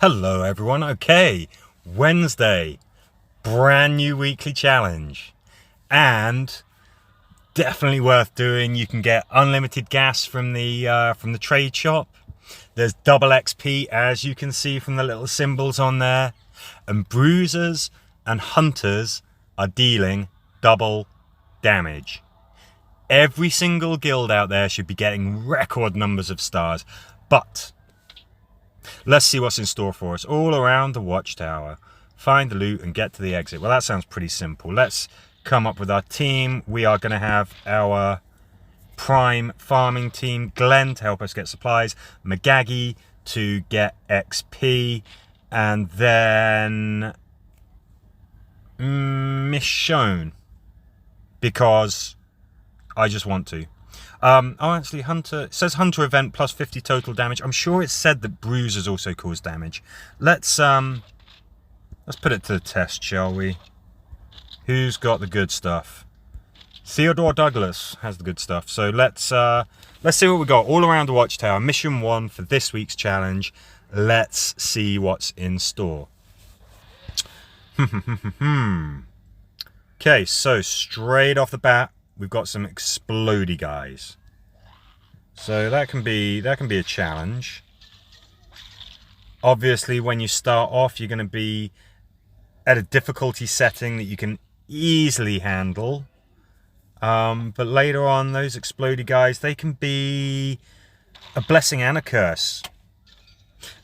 Hello everyone. Okay, Wednesday, brand new weekly challenge, and definitely worth doing. You can get unlimited gas from the trade shop. There's double XP, as you can see from the little symbols on there, and bruisers and hunters are dealing double damage. Every single guild out there should be getting record numbers of stars, but let's see what's in store for us. All around the watchtower. Find the loot and get to the exit. Well, that sounds pretty simple. Let's come up with our team. We are going to have our prime farming team. Glenn to help us get supplies. Magagi to get XP. And then Michonne, because I just want to. Oh, actually, Hunter, it says Hunter event plus 50 total damage. I'm sure it said that bruisers also cause damage. Let's put it to the test, shall we? Who's got the good stuff? Theodore Douglas has the good stuff. So let's see what we got all around the watchtower. Mission 1 for this week's challenge. Let's see what's in store. Okay, so straight off the bat, we've got some explodey guys. So that can be a challenge. Obviously, when you start off, you're going to be at a difficulty setting that you can easily handle. But later on, those explodey guys, they can be a blessing and a curse.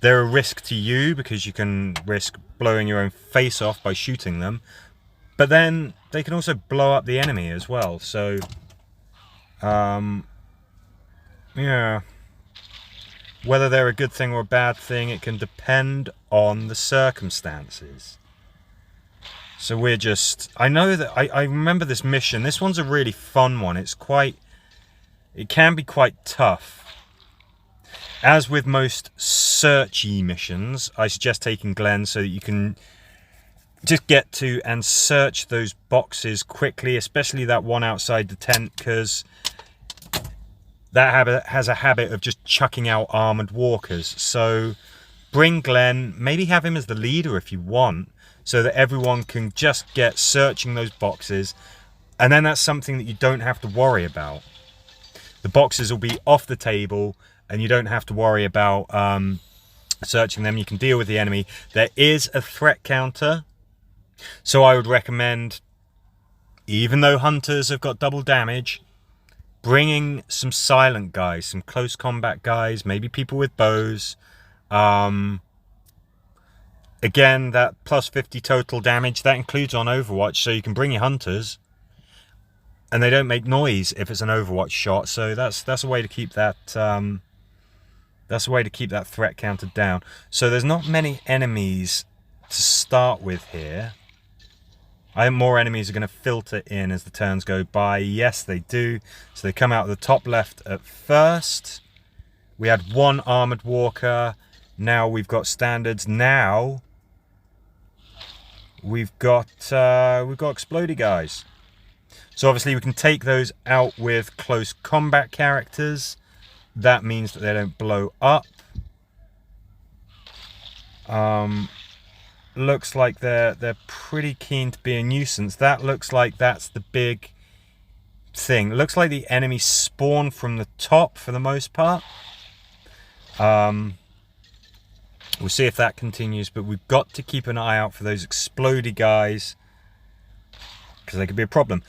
They're a risk to you because you can risk blowing your own face off by shooting them. But then they can also blow up the enemy as well. So, yeah. Whether they're a good thing or a bad thing, it can depend on the circumstances. So we're just... I know that... I remember this mission. This one's a really fun one. It can be quite tough. As with most searchy missions, I suggest taking Glenn so that you can just get to and search those boxes quickly, especially that one outside the tent, because that has a habit of just chucking out armored walkers. So bring Glenn, maybe have him as the leader if you want, so that everyone can just get searching those boxes, and then that's something that you don't have to worry about. The boxes will be off the table and you don't have to worry about searching them. You can deal with the enemy. There is a threat counter. So I would recommend, even though hunters have got double damage, bringing some silent guys, some close combat guys, maybe people with bows. Again, that plus 50 total damage, that includes on Overwatch, so you can bring your hunters, and they don't make noise if it's an Overwatch shot. So that's a way to keep that threat counter down. So there's not many enemies to start with here. I think more enemies are going to filter in as the turns go by. Yes, they do. So they come out of the top left at first. We had one armored walker. Now we've got standards. Now we've got explodey guys. So obviously we can take those out with close combat characters. That means that they don't blow up. Looks like they're pretty keen to be a nuisance. That looks like that's the big thing. Looks like the enemy spawn from the top for the most part. We'll see if that continues, but we've got to keep an eye out for those explodey guys, because they could be a problem.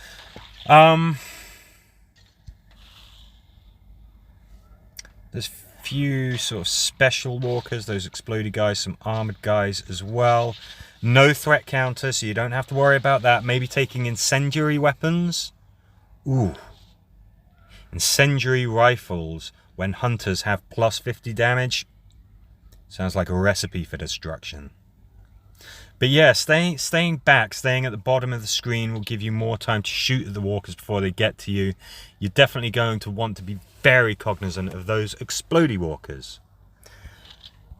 There's few sort of special walkers, those explodey guys, some armored guys as well. No threat counter, so you don't have to worry about that. Maybe taking incendiary weapons. Ooh. Incendiary rifles when hunters have plus 50 damage. Sounds like a recipe for destruction. But yeah, staying back, staying at the bottom of the screen will give you more time to shoot at the walkers before they get to you. You're definitely going to want to be very cognizant of those explodey walkers.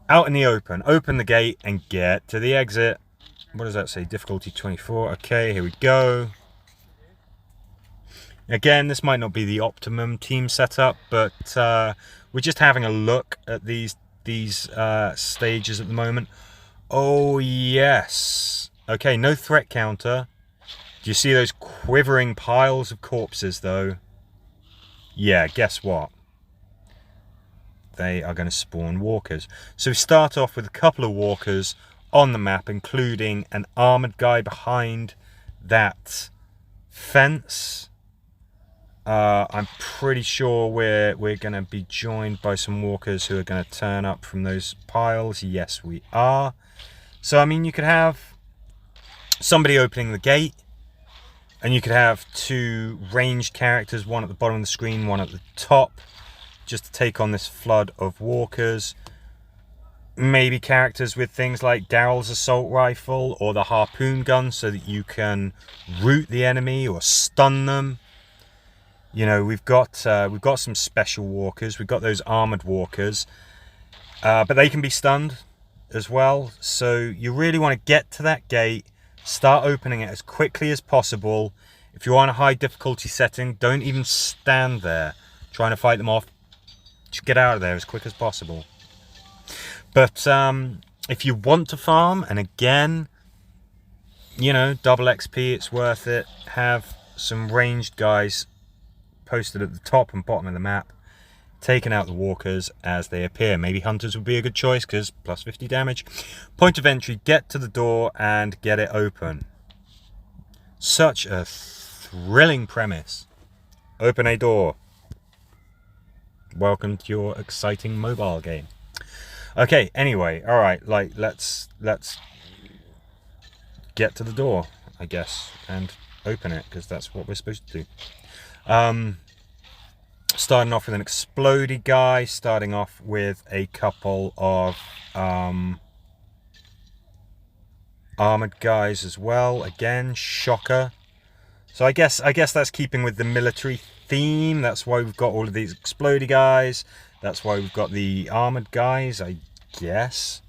Out in the open the gate and get to the exit. What does that say? Difficulty 24. Okay, here we go. Again, this might not be the optimum team setup, but we're just having a look at these these stages at the moment. Oh, yes. Okay, no threat counter. Do you see those quivering piles of corpses, though? Yeah, guess what? They are going to spawn walkers. So we start off with a couple of walkers on the map, including an armored guy behind that fence. I'm pretty sure we're going to be joined by some walkers who are going to turn up from those piles. Yes, we are. So, I mean, you could have somebody opening the gate, and you could have two ranged characters, one at the bottom of the screen, one at the top, just to take on this flood of walkers. Maybe characters with things like Daryl's assault rifle or the harpoon gun, so that you can root the enemy or stun them. You know, we've got some special walkers. We've got those armored walkers, but they can be stunned as well. So you really want to get to that gate, start opening it as quickly as possible. If you're on a high difficulty setting, don't even stand there trying to fight them off. Just get out of there as quick as possible. But if you want to farm, and again, you know, double XP, it's worth it. Have some ranged guys posted at the top and bottom of the map, taking out the walkers as they appear. Maybe hunters would be a good choice because plus 50 damage. Point of entry, get to the door and get it open. Such a thrilling premise. Open a door. Welcome to your exciting mobile game. Okay, anyway, all right, like let's get to the door, I guess, and open it, because that's what we're supposed to do. Starting off with an explodey guy, starting off with a couple of armored guys as well. Again, shocker. So I guess that's keeping with the military theme. That's why we've got all of these explodey guys. That's why we've got the armored guys, I guess.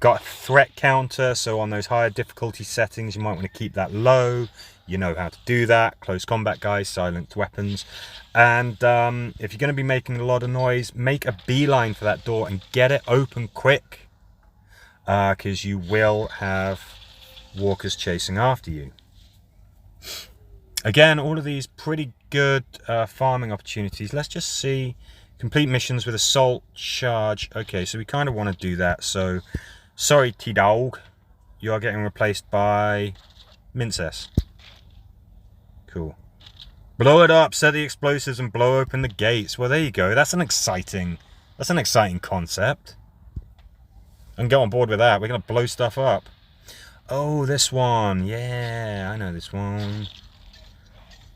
Got a threat counter, so on those higher difficulty settings you might want to keep that low. You know how to do that. Close combat guys, silenced weapons. And if you're going to be making a lot of noise, make a beeline for that door and get it open quick, because you will have walkers chasing after you. Again, all of these pretty good farming opportunities. Let's just see. Complete missions with assault, charge. Okay, so we kind of want to do that. So, sorry, T-Dog. You are getting replaced by Mincess. Cool. Blow it up, set the explosives, and blow open the gates. Well, there you go. That's an exciting concept. And get on board with that. We're going to blow stuff up. Oh, this one. Yeah, I know this one.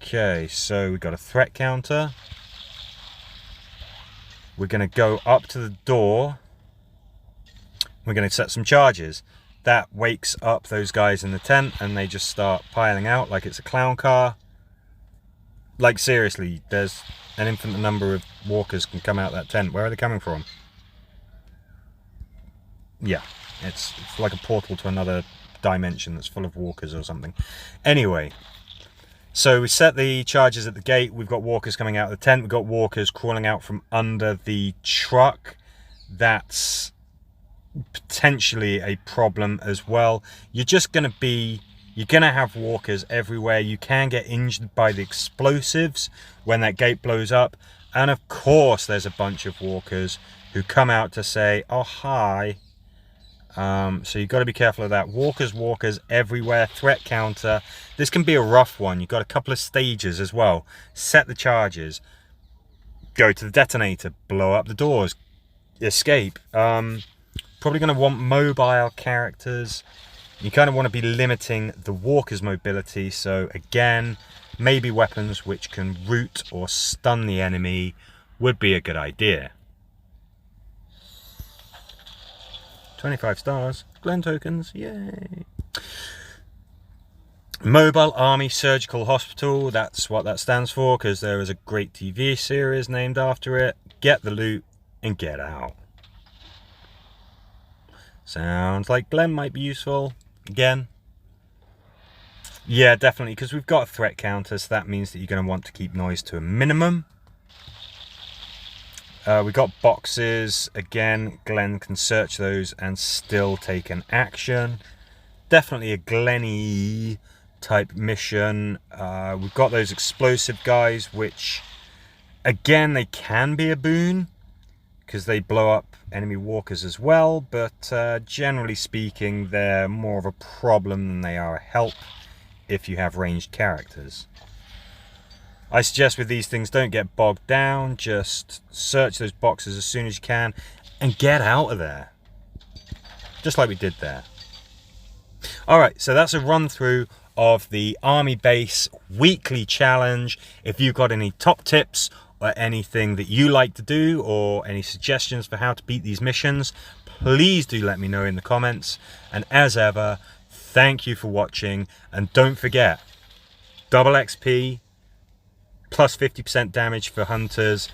Okay, so we've got a threat counter. We're going to go up to the door. We're going to set some charges. That wakes up those guys in the tent, and they just start piling out like it's a clown car. Like, seriously, there's an infinite number of walkers can come out that tent. Where are they coming from? Yeah, it's like a portal to another dimension that's full of walkers or something. Anyway, so we set the charges at the gate. We've got walkers coming out of the tent. We've got walkers crawling out from under the truck. That's potentially a problem as well. You're going to have walkers everywhere. You can get injured by the explosives when that gate blows up. And of course, there's a bunch of walkers who come out to say, oh, hi. So you've got to be careful of that. Walkers everywhere. Threat counter. This can be a rough one. You've got a couple of stages as well. Set the charges. Go to the detonator. Blow up the doors. Escape. Probably going to want mobile characters. You kind of want to be limiting the walker's mobility. So again, maybe weapons which can root or stun the enemy would be a good idea. 25 stars. Glen tokens. Yay. Mobile Army Surgical Hospital. That's what that stands for, because there is a great TV series named after it. Get the loot and get out. Sounds like Glen might be useful. Again. Yeah, definitely, because we've got a threat counter, so that means that you're going to want to keep noise to a minimum. We got boxes. Again, Glenn can search those and still take an action. Definitely a Glenny type mission. We've got those explosive guys, which again, they can be a boon because they blow up enemy walkers as well, but generally speaking, they're more of a problem than they are a help if you have ranged characters. I suggest with these things, don't get bogged down, just search those boxes as soon as you can and get out of there. Just like we did there. Alright, so that's a run through of the Army Base weekly challenge. If you've got any top tips or anything that you like to do or any suggestions for how to beat these missions, please do let me know in the comments. And as ever, thank you for watching, and don't forget, double XP, plus 50% damage for hunters.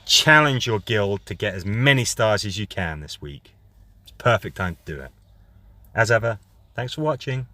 Challenge your guild to get as many stars as you can this week. It's perfect time to do it. As ever, thanks for watching.